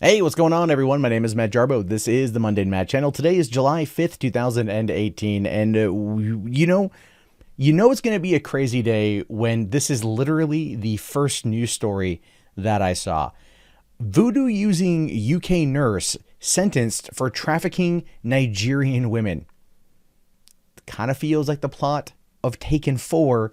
Hey, what's going on, everyone? My name is Matt Jarbo. This is the Mundane Matt channel. Today is July 5th, 2018, and it's going to be a crazy day when this is literally the first news story that I saw. Voodoo using UK nurse sentenced for trafficking Nigerian women. Kind of feels like the plot of Taken 4,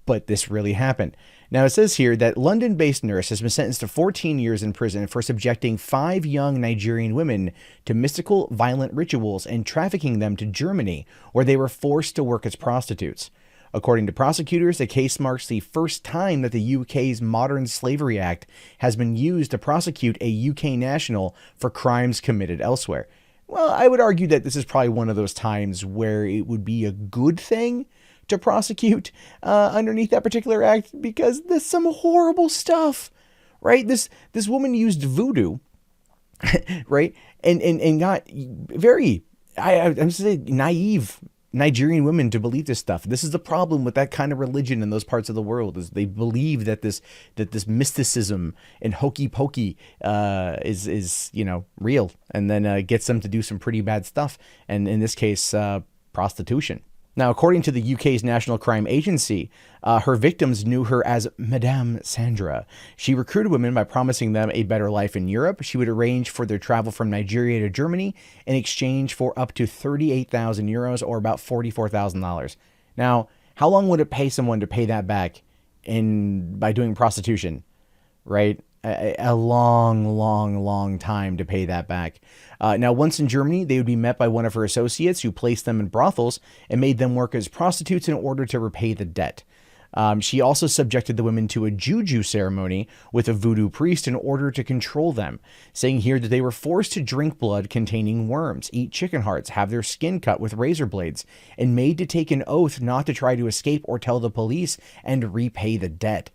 but this really happened. Now, it says here that London-based nurse has been sentenced to 14 years in prison for subjecting 5 young Nigerian women to mystical, violent rituals and trafficking them to Germany, where they were forced to work as prostitutes. According to prosecutors, the case marks the first time that the UK's Modern Slavery Act has been used to prosecute a UK national for crimes committed elsewhere. Well, I would argue that this is probably one of those times where it would be a good thing to prosecute underneath that particular act, because there's some horrible stuff, right? This woman used voodoo, right, and got very I'm saying naive Nigerian women to believe this stuff. This is the problem with that kind of religion in those parts of the world, is they believe that this mysticism and hokey pokey is real, and then gets them to do some pretty bad stuff, and in this case, prostitution. Now, according to the UK's National Crime Agency, her victims knew her as Madame Sandra. She recruited women by promising them a better life in Europe. She would arrange for their travel from Nigeria to Germany in exchange for up to 38,000 euros, or about $44,000. Now, how long would it pay someone to pay that back by doing prostitution, right? A long time to pay that back. Now, once in Germany, they would be met by one of her associates, who placed them in brothels and made them work as prostitutes in order to repay the debt. She also subjected the women to a juju ceremony with a voodoo priest in order to control them, saying here that they were forced to drink blood containing worms, eat chicken hearts, have their skin cut with razor blades, and made to take an oath not to try to escape or tell the police, and repay the debt.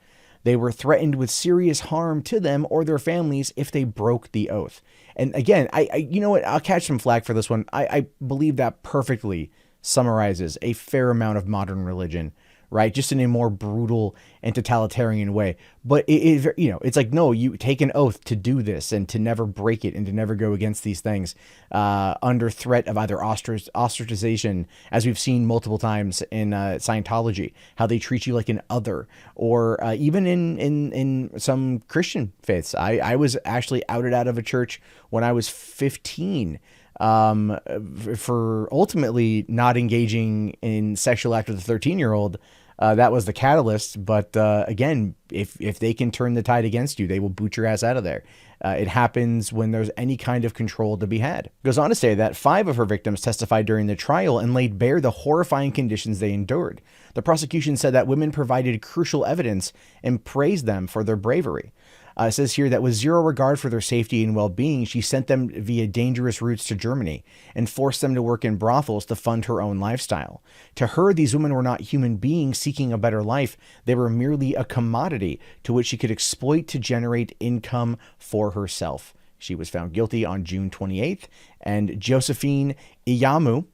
They were threatened with serious harm to them or their families if they broke the oath. And again, you know what? I'll catch some flack for this one. I believe that perfectly summarizes a fair amount of modern religion, right? Just in a more brutal and totalitarian way. But it's like, no, you take an oath to do this and to never break it and to never go against these things under threat of either ostracization, as we've seen multiple times in Scientology, how they treat you like an other, or even in some Christian faiths. I was actually outed out of a church when I was 15 for ultimately not engaging in sexual act with a 13-year-old. That was the catalyst. But again, if they can turn the tide against you, they will boot your ass out of there. It happens when there's any kind of control to be had. Goes on to say that 5 of her victims testified during the trial and laid bare the horrifying conditions they endured. The prosecution said that women provided crucial evidence and praised them for their bravery. It says here that with zero regard for their safety and well-being, she sent them via dangerous routes to Germany and forced them to work in brothels to fund her own lifestyle. To her, these women were not human beings seeking a better life. They were merely a commodity to which she could exploit to generate income for herself. She was found guilty on June 28th, and Josephine Iyamu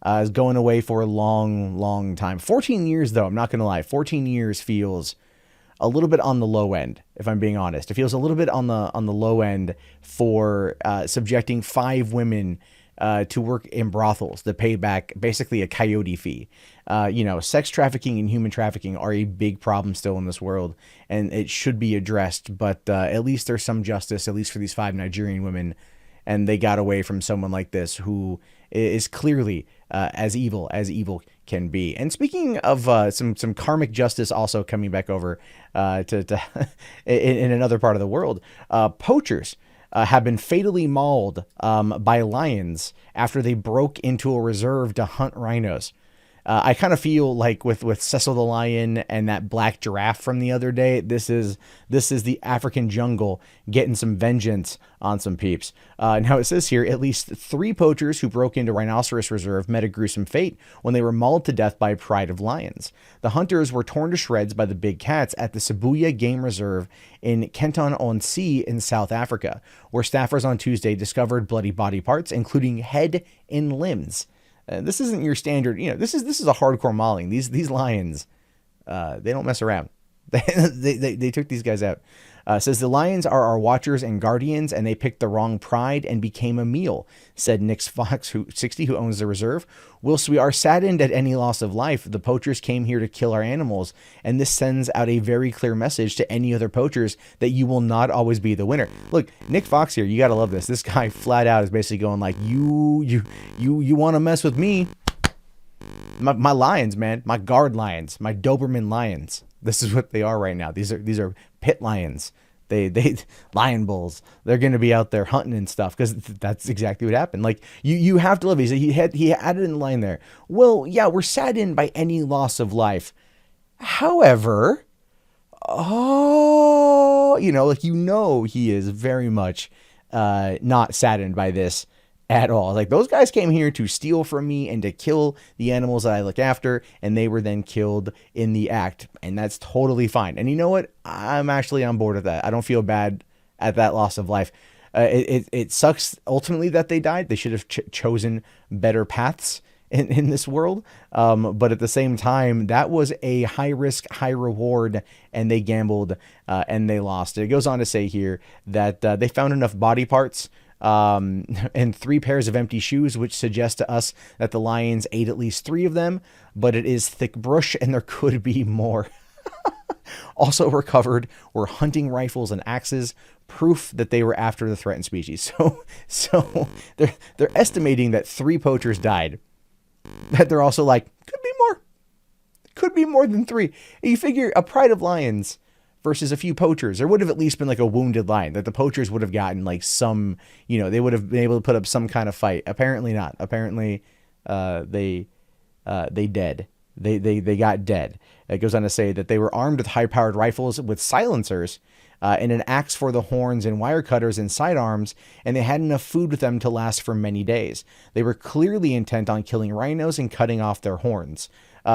is going away for a long time. 14 years, though, I'm not going to lie. 14 years feels a little bit on the low end, if I'm being honest. It feels a little bit on the low end for subjecting 5 women to work in brothels that pay back basically a coyote fee. Sex trafficking and human trafficking are a big problem still in this world, and it should be addressed. But at least there's some justice, at least for these 5 Nigerian women, and they got away from someone like this who is clearly as evil can be. And speaking of some karmic justice also coming back over to in another part of the world, poachers have been fatally mauled by lions after they broke into a reserve to hunt rhinos. I kind of feel like with Cecil the lion and that black giraffe from the other day, this is the African jungle getting some vengeance on some peeps. Now it says here, at least 3 poachers who broke into Rhinoceros Reserve met a gruesome fate when they were mauled to death by a pride of lions. The hunters were torn to shreds by the big cats at the Sibuya Game Reserve in Kenton-on-Sea in South Africa, where staffers on Tuesday discovered bloody body parts, including head and limbs. This isn't your standard, this is a hardcore mauling. These lions, they don't mess around. They took these guys out. Says the lions are our watchers and guardians, and they picked the wrong pride and became a meal, said Nick Fox, 60, who owns the reserve. Whilst we are saddened at any loss of life, the poachers came here to kill our animals, and this sends out a very clear message to any other poachers that you will not always be the winner. Look, Nick Fox here, you gotta love this. This guy flat out is basically going like, you want to mess with me? My lions, man, my guard lions, my Doberman lions. This is what they are right now. These are pit lions. They lion bulls. They're going to be out there hunting and stuff, because that's exactly what happened. Like, you have to love it. He added in the line there. Well, yeah, we're saddened by any loss of life. However, he is very much not saddened by this at all. Like, those guys came here to steal from me and to kill the animals that I look after, and they were then killed in the act, and that's totally fine. And you know what? I'm actually on board with that. I don't feel bad at that loss of life. It sucks ultimately that they died. They should have chosen better paths in this world. But at the same time, that was a high risk, high reward, and they gambled and they lost. It goes on to say here that they found enough body parts and 3 pairs of empty shoes, which suggests to us that the lions ate at least 3 of them, but it is thick brush and there could be more. Also recovered were hunting rifles and axes, proof that they were after the threatened species. So they're estimating that 3 poachers died, but they're also like, could be more than 3. And you figure a pride of lions versus a few poachers, there would have at least been like a wounded lion, that the poachers would have gotten like some, they would have been able to put up some kind of fight. Apparently not. Apparently they dead. They got dead. It goes on to say that they were armed with high-powered rifles with silencers and an axe for the horns and wire cutters and sidearms, and they had enough food with them to last for many days. They were clearly intent on killing rhinos and cutting off their horns.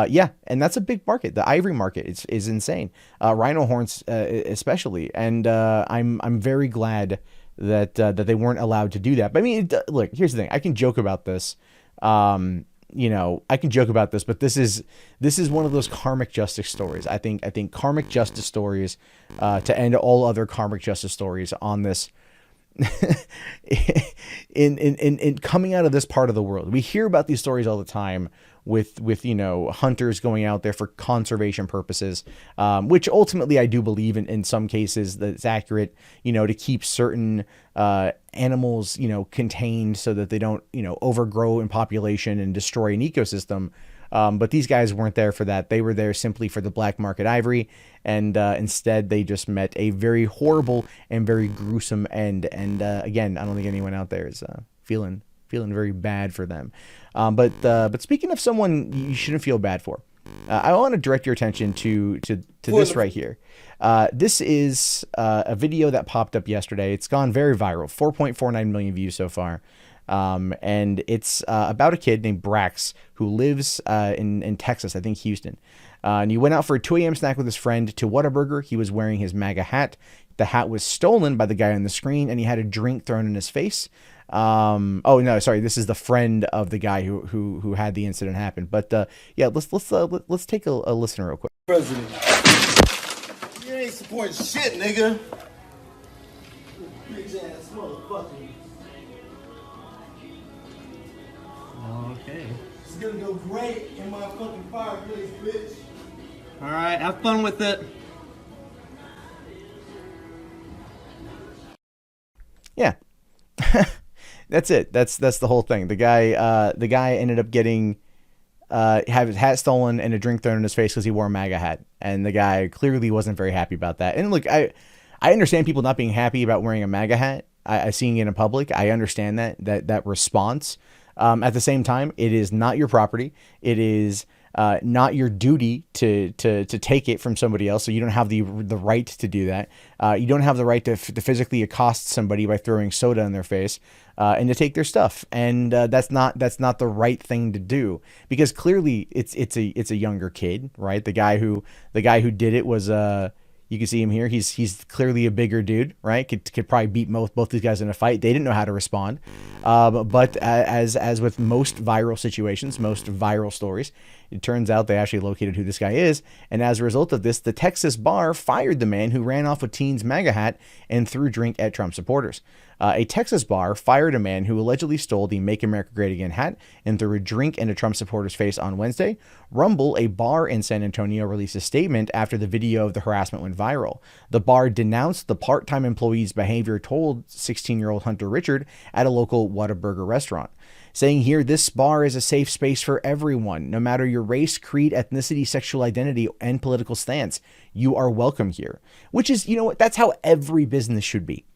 Yeah, and that's a big market. The ivory market is insane. Rhino horns, especially, and I'm very glad that they weren't allowed to do that. But I mean, look, here's the thing. I can joke about this. I can joke about this, but this is one of those karmic justice stories. I think karmic justice stories, to end all other karmic justice stories on this. in coming out of this part of the world, we hear about these stories all the time with hunters going out there for conservation purposes, which ultimately I do believe in some cases that it's accurate, to keep certain animals contained so that they don't overgrow in population and destroy an ecosystem. But these guys weren't there for that. They were there simply for the black market ivory, and instead they just met a very horrible and very gruesome end. And again, I don't think anyone out there is feeling very bad for them. But speaking of someone you shouldn't feel bad for, I want to direct your attention to this right here. This is a video that popped up yesterday. It's gone very viral, 4.49 million views so far. And it's about a kid named Brax who lives in Texas, I think Houston. And he went out for a 2 a.m. snack with his friend to Whataburger. He was wearing his MAGA hat. The hat was stolen by the guy on the screen, and he had a drink thrown in his face. Oh no, sorry, this is the friend of the guy who had the incident happen. But yeah, let's take a listen real quick. President, you ain't supporting shit, nigga. Bitch ass motherfucker. Okay. It's gonna go great in my fucking fireplace, bitch. Alright, have fun with it. Yeah. That's it. That's the whole thing. The guy ended up getting have his hat stolen and a drink thrown in his face because he wore a MAGA hat. And the guy clearly wasn't very happy about that. And look, I understand people not being happy about wearing a MAGA hat. I seeing it in public. I understand that response. At the same time, it is not your property. It is not your duty to take it from somebody else. So you don't have the right to do that. You don't have the right to physically accost somebody by throwing soda in their face and to take their stuff. And that's not the right thing to do, because clearly it's a younger kid, right? The guy who did it was you can see him here. He's clearly a bigger dude, right? Could probably beat both these guys in a fight. They didn't know how to respond. But as with most viral situations, most viral stories, It turns out they actually located who this guy is. And as a result of this, the Texas bar fired the man who ran off with Teen's MAGA hat and threw drink at Trump supporters. A Texas bar fired a man who allegedly stole the Make America Great Again hat and threw a drink into Trump supporters' face on Wednesday. Rumble, a bar in San Antonio, released a statement after the video of the harassment went viral. The bar denounced the part-time employee's behavior, told 16-year-old Hunter Richard at a local Whataburger restaurant, saying here, "This bar is a safe space for everyone, no matter your race, creed, ethnicity, sexual identity, and political stance. You are welcome here." Which is, you know what, that's how every business should be.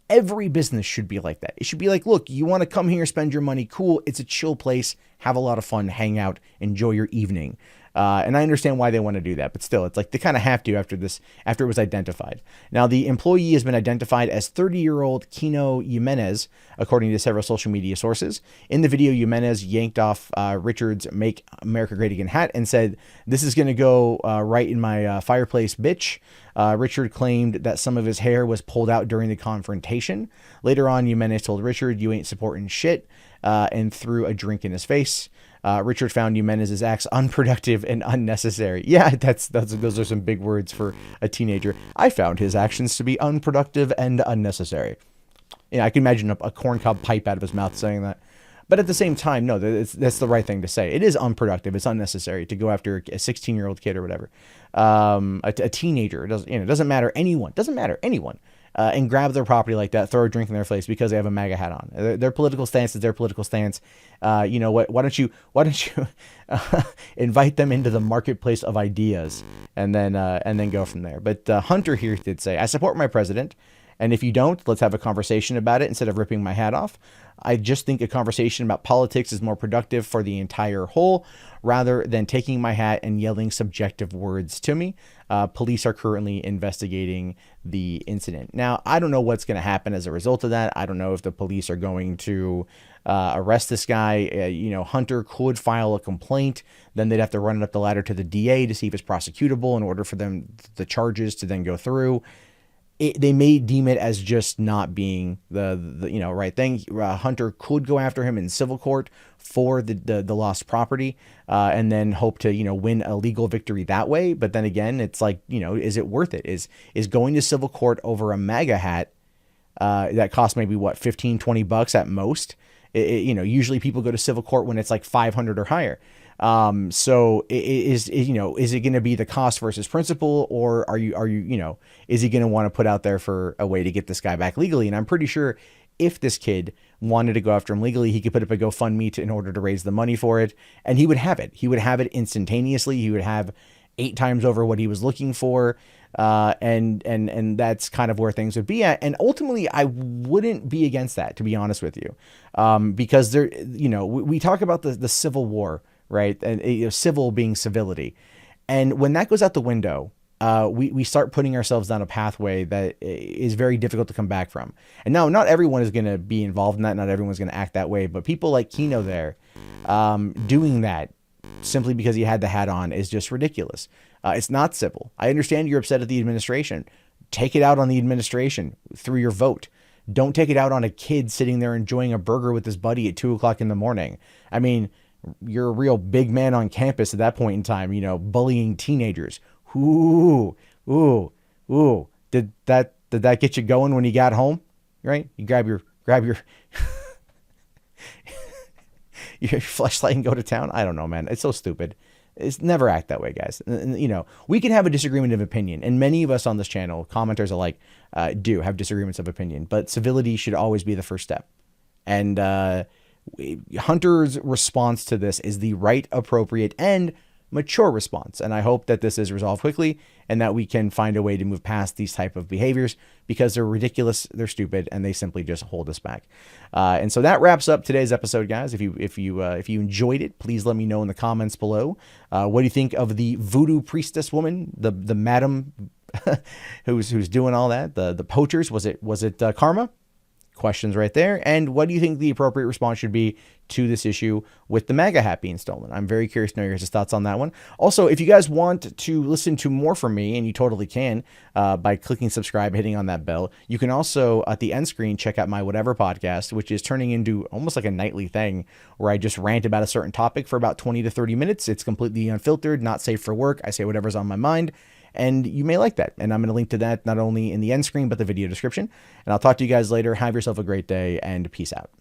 Every business should be like that. It should be like, look, you want to come here, spend your money, cool. It's a chill place. Have a lot of fun, hang out, enjoy your evening. And I understand why they want to do that, but still, it's like they kind of have to after it was identified. Now, the employee has been identified as 30-year-old Kino Jimenez, according to several social media sources. In the video, Jimenez yanked off Richard's Make America Great Again hat and said, "This is going to go right in my fireplace, bitch." Richard claimed that some of his hair was pulled out during the confrontation. Later on, Jimenez told Richard, "You ain't supporting shit," and threw a drink in his face. Richard found Jimenez's acts unproductive and unnecessary. Yeah, those are some big words for a teenager. I found his actions to be unproductive and unnecessary. Yeah, I can imagine a corncob pipe out of his mouth saying that. But at the same time, no, that's the right thing to say. It is unproductive. It's unnecessary to go after a 16-year-old kid or whatever, a teenager. It doesn't matter anyone. Doesn't matter anyone. And grab their property like that, throw a drink in their face because they have a MAGA hat on. Their political stance is their political stance. You know what? Why don't you invite them into the marketplace of ideas and then go from there? But Hunter here did say, "I support my president, and if you don't, let's have a conversation about it instead of ripping my hat off. I just think a conversation about politics is more productive for the entire whole rather than taking my hat and yelling subjective words to me. Police are currently investigating the incident." Now, I don't know what's going to happen as a result of that. I don't know if the police are going to arrest this guy. Hunter could file a complaint. Then they'd have to run it up the ladder to the DA to see if it's prosecutable in order for the charges to then go through. They may deem it as just not being the right thing. Hunter could go after him in civil court for the lost property, and then hope to win a legal victory that way. But then again, it's like, is it worth it? Is going to civil court over a MAGA hat that costs maybe what, $15-20 at most? Usually people go to civil court when it's like $500 or higher. So is it going to be the cost versus principle, or is he going to want to put out there for a way to get this guy back legally? And I'm pretty sure if this kid wanted to go after him legally, he could put up a GoFundMe in order to raise the money for it, and he would have it. He would have it instantaneously. He would have 8 times over what he was looking for. And that's kind of where things would be at. And ultimately, I wouldn't be against that, to be honest with you. Because we talk about the Civil War, right? And civil being civility. And when that goes out the window, we start putting ourselves down a pathway that is very difficult to come back from. And now, not everyone is going to be involved in that. Not everyone's going to act that way. But people like Kino there, doing that simply because he had the hat on is just ridiculous. It's not civil. I understand you're upset at the administration. Take it out on the administration through your vote. Don't take it out on a kid sitting there enjoying a burger with his buddy at 2:00 in the morning. I mean, you're a real big man on campus at that point in time, bullying teenagers. Ooh. Did that get you going when you got home? Right? You grab your your flashlight and go to town. I don't know, man. It's so stupid. It's never act that way, guys. We can have a disagreement of opinion, and many of us on this channel, commenters alike, do have disagreements of opinion, but civility should always be the first step. And Hunter's response to this is the right, appropriate, and mature response. And I hope that this is resolved quickly and that we can find a way to move past these type of behaviors, because they're ridiculous, they're stupid, and they simply just hold us back. And so that wraps up today's episode, guys. If you enjoyed it, please let me know in the comments below. What do you think of the voodoo priestess woman, the madam who's doing all that? The poachers? Was it Karma? Questions right there. And what do you think the appropriate response should be to this issue with the MAGA hat being stolen? I'm very curious to know your thoughts on that one. Also, if you guys want to listen to more from me, and you totally can by clicking subscribe, hitting on that bell, you can also at the end screen check out my Whatever podcast, which is turning into almost like a nightly thing where I just rant about a certain topic for about 20 to 30 minutes. It's completely unfiltered, not safe for work. I say whatever's on my mind. And you may like that. And I'm going to link to that not only in the end screen, but the video description. And I'll talk to you guys later. Have yourself a great day and peace out.